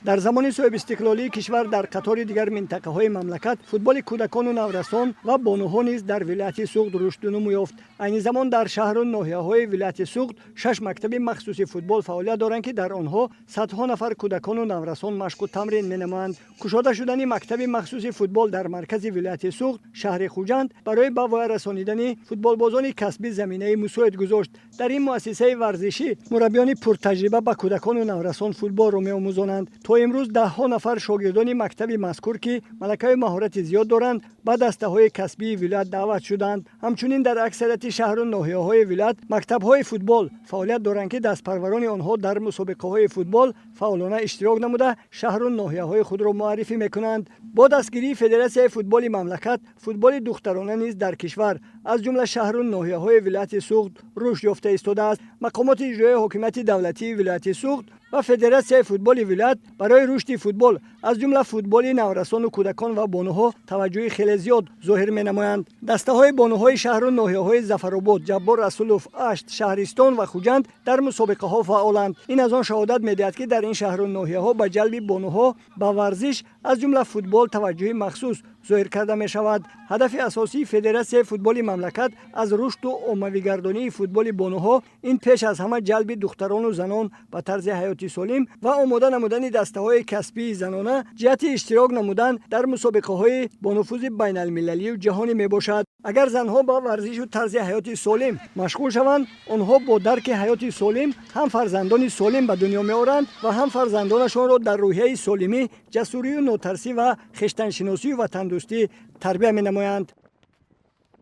در زمان صاحب استقلالی کشور در قطار دیگر منطقه‌های مملکت فوتبال کودکان و نورسان و بانوها نیز در ولایت سوخت رشد نمو یافت. این زمان در شهر و ناحیه‌های ولایت سوخت 6 مکتب مخصوص فوتبال فعالیت دارند که در آنها صدها نفر کودکان و نورسان مشق و تمرین می‌نمایند. گشوده شدن مکتب مخصوص فوتبال در مرکز ولایت سوخت شهر خوجند برای به وای رسانیدن فوتبالبازان کسبی زمینه مساعد گذاشت. در این مؤسسه ورزشی مربیان پرتجربه به کودکان و نورسان فوتبال را می‌آموزانند. تا امروز ده ها نفر شاگردان مکتب مذکور که ملکه مهارت زیاد دارند به دسته‌های کسبی ولایت دعوت شدند. همچنین در اکثریت شهر و ناحیه‌های ولایت مکتب‌های فوتبال فعالیت دارند که دستپروران آنها در مسابقه‌های فوتبال فعالانه اشتراک نموده شهر و ناحیه‌های خود را معرفی می‌کنند. با دستگیری فدراسیون فوتبال مملکت فوتبال دخترانه نیز در کشور از جمله شهر و ناحیه‌های ولایت سوخت رشد یافته ایستاده است. مقامات اجرایی حکومت دولتی ولایت سوخت و فدراسیون فوتبال ولایت برای رشد فوتبال از جمله فوتبال نورسان و کودکان و بانوها توجه خیلی زیاد ظاهر می‌نمایند. دسته‌های بانوهای شهر و ناحیه‌های ظفرآباد، جبار رسولوف، اشت، شهرستان و خوجند در مسابقه‌ها فعالند. این از آن شهادت می‌دهد که در این شهر و ناحیه‌ها به جلب بانوها به ورزش از جمله فوتبال توجه مخصوص ظاهر کرده می‌شود. هدف اساسی فدراسیون فوتبال مملکت از رشد و عمومی‌گردانی فوتبال بانوها این پیش از همه جلب دختران و زنان به طرز حیات سالم و آماده نمودن دسته‌های کسبی زنانه جهت اشتراک نمودن در مسابقه‌های با نفوذ بین‌المللی و جهانی میباشد. اگر زنها با ورزش و طرز حیات سالم مشغول شوند، آنها با درک حیات سالم هم فرزندان سالم به دنیا میآورند و هم فرزندانشان را در روحیه سالمی، جسوری و نوترسی و خویشتن‌شناسی و تندرستی تربیت می‌نمایند.